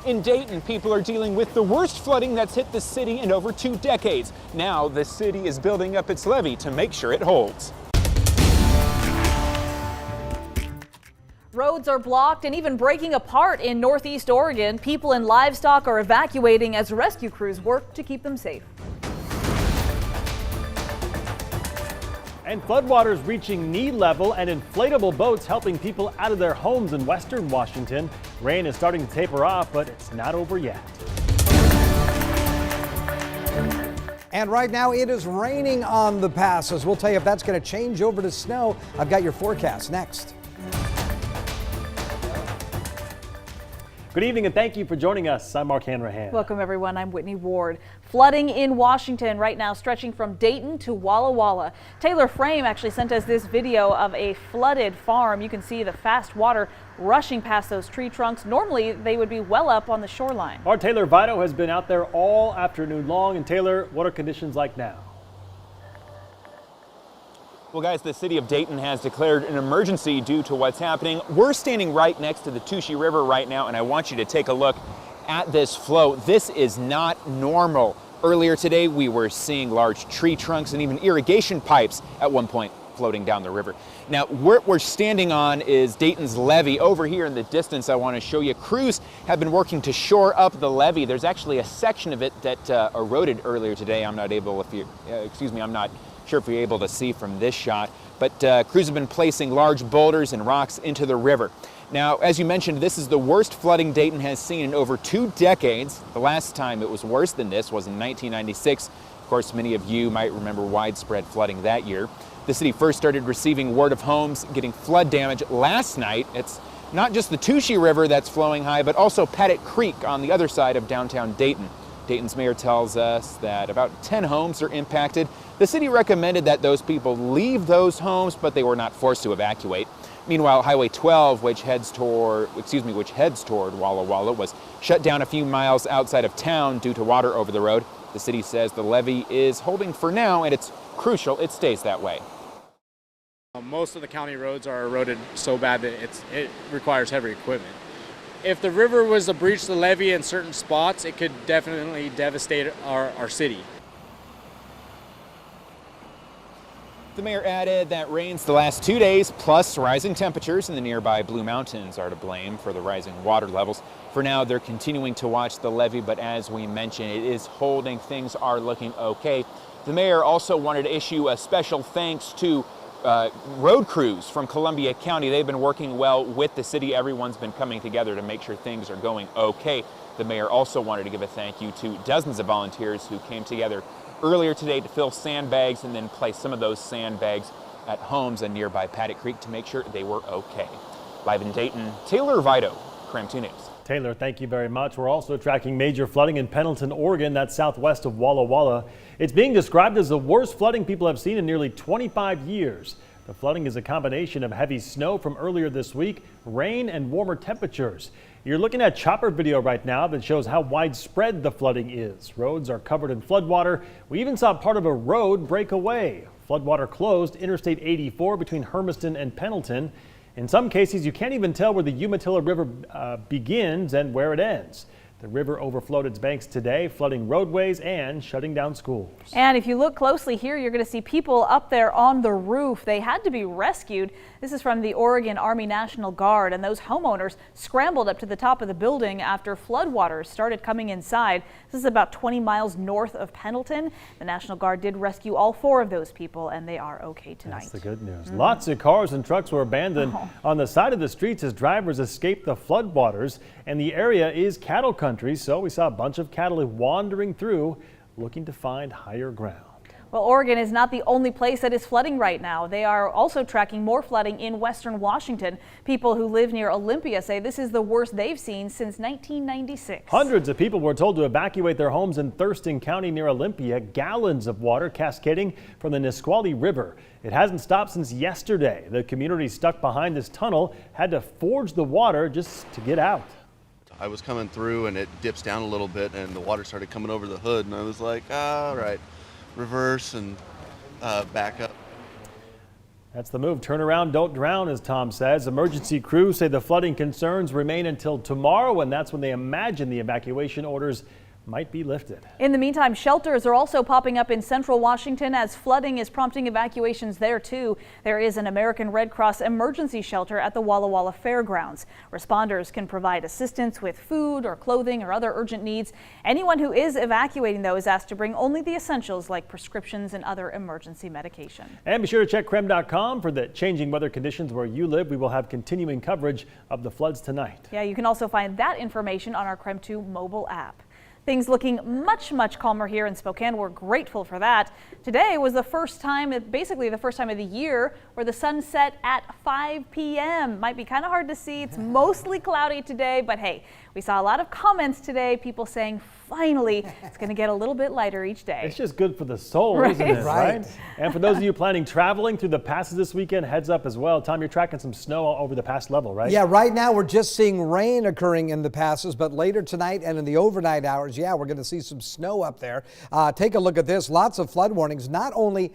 In Dayton, people are dealing with the worst flooding that's hit the city in over 2 decades. Now, the city is building up its levee to make sure it holds. Roads are blocked and even breaking apart in Northeast Oregon. People and livestock are evacuating as rescue crews work to keep them safe. And floodwaters reaching knee level and inflatable boats helping people out of their homes in western Washington. Rain is starting to taper off, but it's not over yet. And right now it is raining on the passes. We'll tell you if that's going to change over to snow. I've got your forecast next. Good evening and thank you for joining us. I'm Mark Hanrahan. Welcome everyone. I'm Whitney Ward. Flooding in Washington right now, stretching from Dayton to Walla Walla. Taylor Frame actually sent us this video of a flooded farm. You can see the fast water rushing past those tree trunks. Normally they would be well up on the shoreline. Our Taylor Vito has been out there all afternoon long. And Taylor, what are conditions like now? Well, guys, the city of Dayton has declared an emergency due to what's happening. We're standing right next to the Touchey River right now, and I want you to take a look at this flow. This is not normal. Earlier today, we were seeing large tree trunks and even irrigation pipes at one point floating down the river. Now, what we're standing on is Dayton's levee. Over here in the distance, I want to show you, crews have been working to shore up the levee. There's actually a section of it that eroded earlier today. I'm not sure if you're able to see from this shot, but crews have been placing large boulders and rocks into the river. Now, as you mentioned, this is the worst flooding Dayton has seen in over 2 decades. The last time it was worse than this was in 1996. Of course, many of you might remember widespread flooding that year. The city first started receiving word of homes getting flood damage last night. It's not just the Touchey River that's flowing high, but also Pettit Creek on the other side of downtown Dayton. Dayton's mayor tells us that about 10 homes are impacted. The city recommended that those people leave those homes, but they were not forced to evacuate. Meanwhile, Highway 12, which heads toward Walla Walla, was shut down a few miles outside of town due to water over the road. The city says the levee is holding for now, and it's crucial it stays that way. Most of the county roads are eroded so bad that it requires heavy equipment. If the river was to breach the levee in certain spots, it could definitely devastate our city. The mayor added that rains the last 2 days, plus rising temperatures in the nearby Blue Mountains, are to blame for the rising water levels. For now, they're continuing to watch the levee, but as we mentioned, it is holding. Things are looking okay. The mayor also wanted to issue a special thanks to road crews from Columbia County. They've been working well with the city. Everyone's been coming together to make sure things are going okay. The mayor also wanted to give a thank you to dozens of volunteers who came together earlier today to fill sandbags and then place some of those sandbags at homes in nearby Pettit Creek to make sure they were okay. Live in Dayton, Taylor Vito, KREM 2 News. Taylor, thank you very much. We're also tracking major flooding in Pendleton, Oregon. That's southwest of Walla Walla. It's being described as the worst flooding people have seen in nearly 25 years. The flooding is a combination of heavy snow from earlier this week, rain, and warmer temperatures. You're looking at chopper video right now that shows how widespread the flooding is. Roads are covered in floodwater. We even saw part of a road break away. Floodwater closed Interstate 84 between Hermiston and Pendleton. In some cases, you can't even tell where the Umatilla River begins and where it ends. The river overflowed its banks today, flooding roadways and shutting down schools. And if you look closely here, you're going to see people up there on the roof. They had to be rescued. This is from the Oregon Army National Guard, and those homeowners scrambled up to the top of the building after floodwaters started coming inside. This is about 20 miles north of Pendleton. The National Guard did rescue all 4 of those people, and they are okay tonight. That's the good news. Lots of cars and trucks were abandoned on the side of the streets as drivers escaped the floodwaters, and the area is cattle country, so we saw a bunch of cattle wandering through looking to find higher ground. Well, Oregon is not the only place that is flooding right now. They are also tracking more flooding in western Washington. People who live near Olympia say this is the worst they've seen since 1996. Hundreds of people were told to evacuate their homes in Thurston County near Olympia. Gallons of water cascading from the Nisqually River. It hasn't stopped since yesterday. The community stuck behind this tunnel had to forge the water just to get out. I was coming through and it dips down a little bit and the water started coming over the hood and I was like, all right, reverse and back up. That's the move. Turn around, don't drown, as Tom says. Emergency crews say the flooding concerns remain until tomorrow, and that's when they imagine the evacuation orders might be lifted. In the meantime, shelters are also popping up in central Washington as flooding is prompting evacuations there too. There is an American Red Cross emergency shelter at the Walla Walla Fairgrounds. Responders can provide assistance with food or clothing or other urgent needs. Anyone who is evacuating, though, is asked to bring only the essentials like prescriptions and other emergency medication. And be sure to check KREM.com for the changing weather conditions where you live. We will have continuing coverage of the floods tonight. Yeah, you can also find that information on our KREM 2 mobile app. Things looking much calmer here in Spokane. We're grateful for that. Today was the first time, basically the first time of the year, where the sun set at 5 p.m. Might be kind of hard to see. It's mostly cloudy today, but hey, we saw a lot of comments today, people saying finally it's going to get a little bit lighter each day. It's just good for the soul, isn't it? Right. And for those of you planning traveling through the passes this weekend, heads up as well. Tom, you're tracking some snow over the pass level, right? Yeah, right now we're just seeing rain occurring in the passes, but later tonight and in the overnight hours, yeah, we're going to see some snow up there. Take a look at this. Lots of flood warnings, not only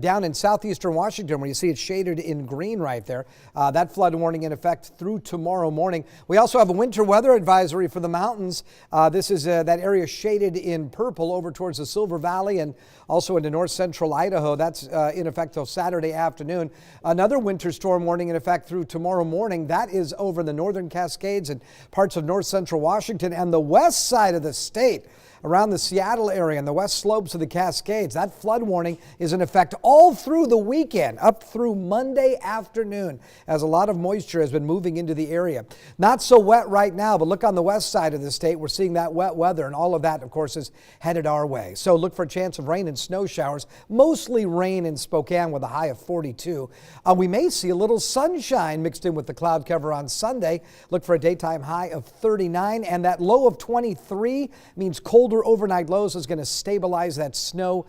down in southeastern Washington, where you see it shaded in green right there. That flood warning in effect through tomorrow morning. We also have a winter weather advisory for the mountains. This is that area shaded in purple over towards the Silver Valley and also into north central Idaho. That's in effect till Saturday afternoon. Another winter storm warning in effect through tomorrow morning. That is over the northern Cascades and parts of north central Washington and the west side of the state. Around the Seattle area and the west slopes of the Cascades. That flood warning is in effect all through the weekend, up through Monday afternoon, as a lot of moisture has been moving into the area. Not so wet right now, but look on the west side of the state. We're seeing that wet weather, and all of that, of course, is headed our way. So look for a chance of rain and snow showers, mostly rain in Spokane with a high of 42. We may see a little sunshine mixed in with the cloud cover on Sunday. Look for a daytime high of 39, and that low of 23 means colder overnight lows is going to stabilize that snow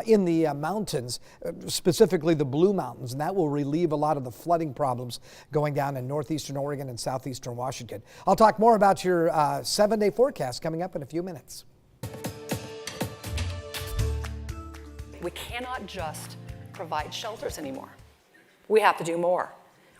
in the mountains, specifically the Blue Mountains, and that will relieve a lot of the flooding problems going down in northeastern Oregon and southeastern Washington. I'll talk more about your 7-day forecast coming up in a few minutes. We cannot just provide shelters anymore. We have to do more.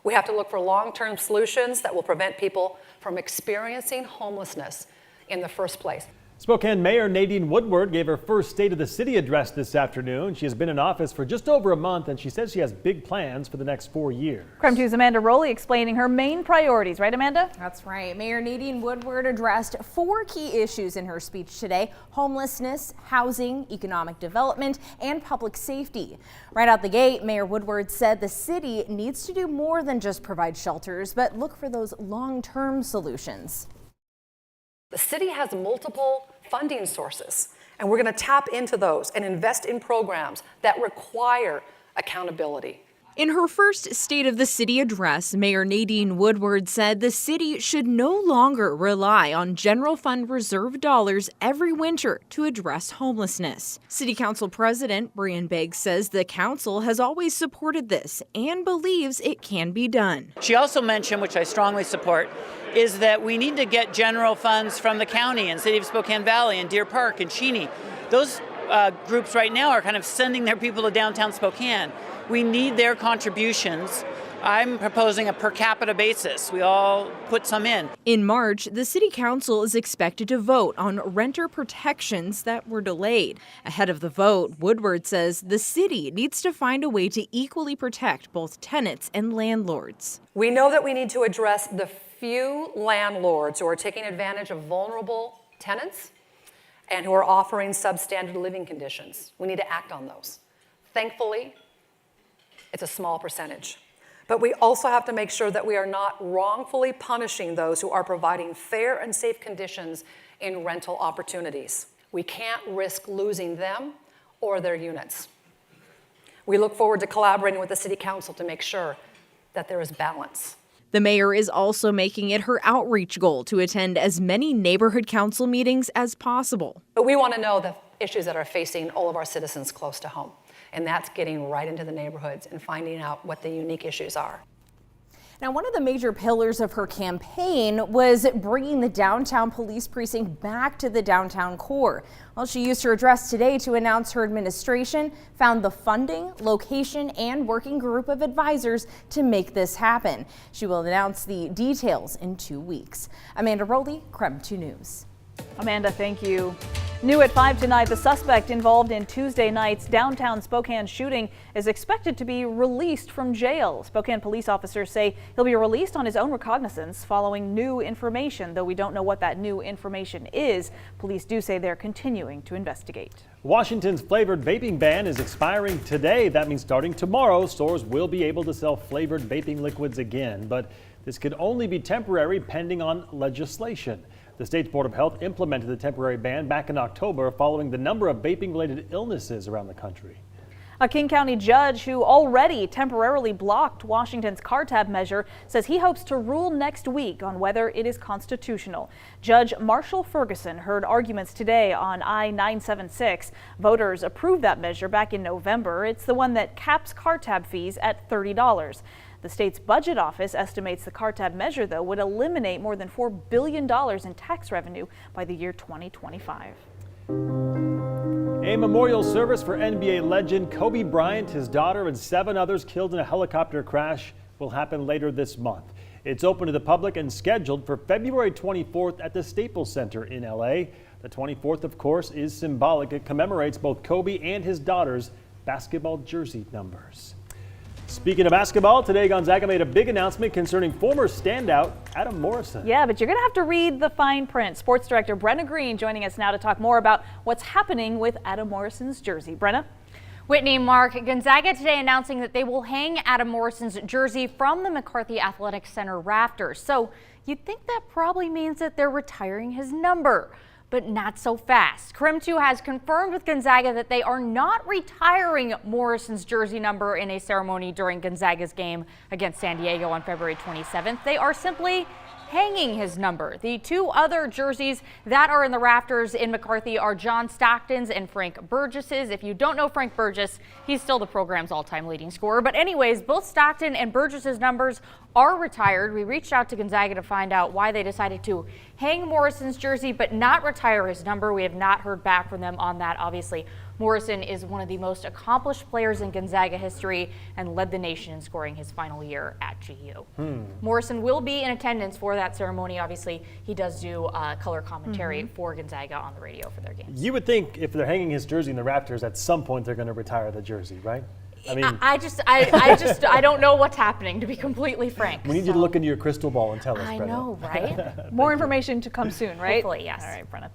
We have to look for long-term solutions that will prevent people from experiencing homelessness in the first place. Spokane Mayor Nadine Woodward gave her first State of the City address this afternoon. She has been in office for just over a month, and she says she has big plans for the next 4 years. KREM 2's Amanda Rowley explaining her main priorities. Right, Amanda? That's right. Mayor Nadine Woodward addressed 4 key issues in her speech today: homelessness, housing, economic development, and public safety. Right out the gate, Mayor Woodward said the city needs to do more than just provide shelters, but look for those long-term solutions. The city has multiple funding sources, and we're going to tap into those and invest in programs that require accountability. In her first State of the City address, Mayor Nadine Woodward said the city should no longer rely on general fund reserve dollars every winter to address homelessness. City Council President Brian Beggs says the council has always supported this and believes it can be done. She also mentioned, which I strongly support, is that we need to get general funds from the county and City of Spokane Valley and Deer Park and Cheney. Those groups right now are kind of sending their people to downtown Spokane. We need their contributions. I'm proposing a per capita basis. We all put some in. In March, the City Council is expected to vote on renter protections that were delayed. Ahead of the vote, Woodward says the city needs to find a way to equally protect both tenants and landlords. We know that we need to address the few landlords who are taking advantage of vulnerable tenants and who are offering substandard living conditions. We need to act on those. Thankfully, it's a small percentage. But we also have to make sure that we are not wrongfully punishing those who are providing fair and safe conditions in rental opportunities. We can't risk losing them or their units. We look forward to collaborating with the City Council to make sure that there is balance. The mayor is also making it her outreach goal to attend as many neighborhood council meetings as possible. But we want to know the issues that are facing all of our citizens close to home. And that's getting right into the neighborhoods and finding out what the unique issues are. Now, one of the major pillars of her campaign was bringing the downtown police precinct back to the downtown core. Well, she used her address today to announce her administration found the funding, location, and working group of advisors to make this happen. She will announce the details in 2 weeks. Amanda Rowley, KREM 2 News. Amanda, thank you. New at 5 tonight, the suspect involved in Tuesday night's downtown Spokane shooting is expected to be released from jail. Spokane police officers say he'll be released on his own recognizance following new information, though we don't know what that new information is. Police do say they're continuing to investigate. Washington's flavored vaping ban is expiring today. That means starting tomorrow, stores will be able to sell flavored vaping liquids again, but this could only be temporary pending on legislation. The state's Board of Health implemented the temporary ban back in October following the number of vaping-related illnesses around the country. A King County judge who already temporarily blocked Washington's car tab measure says he hopes to rule next week on whether it is constitutional. Judge Marshall Ferguson heard arguments today on I-976. Voters approved that measure back in November. It's the one that caps car tab fees at $30. The state's budget office estimates the car tab measure, though, would eliminate more than $4 billion in tax revenue by the year 2025. A memorial service for NBA legend Kobe Bryant, his daughter, and 7 others killed in a helicopter crash will happen later this month. It's open to the public and scheduled for February 24th at the Staples Center in LA. The 24th, of course, is symbolic. It commemorates both Kobe and his daughter's basketball jersey numbers. Speaking of basketball, today Gonzaga made a big announcement concerning former standout Adam Morrison. Yeah, but you're going to have to read the fine print. Sports director Brenna Green joining us now to talk more about what's happening with Adam Morrison's jersey. Brenna? Whitney, Mark, Gonzaga today announcing that they will hang Adam Morrison's jersey from the McCarthy Athletic Center rafters. So you'd think that probably means that they're retiring his number. But not so fast. KREM 2 has confirmed with Gonzaga that they are not retiring Morrison's jersey number in a ceremony during Gonzaga's game against San Diego on February 27th. They are simply hanging his number. The 2 other jerseys that are in the rafters in McCarthy are John Stockton's and Frank Burgess's. If you don't know Frank Burgess, he's still the program's all-time leading scorer. But anyways, both Stockton and Burgess's numbers are retired. We reached out to Gonzaga to find out why they decided to hang Morrison's jersey but not retire his number. We have not heard back from them on that. Obviously, Morrison is one of the most accomplished players in Gonzaga history and led the nation in scoring his final year at GU. Morrison will be in attendance for that ceremony. Obviously, he does do color commentary for Gonzaga on the radio for their games. You would think if they're hanging his jersey in the rafters, at some point they're going to retire the jersey, right? I mean, I don't know what's happening, to be completely frank. We need you to look into your crystal ball and tell us, I Brenna. know, right? More information to come soon, right? Hopefully, yes. All right, Brenna.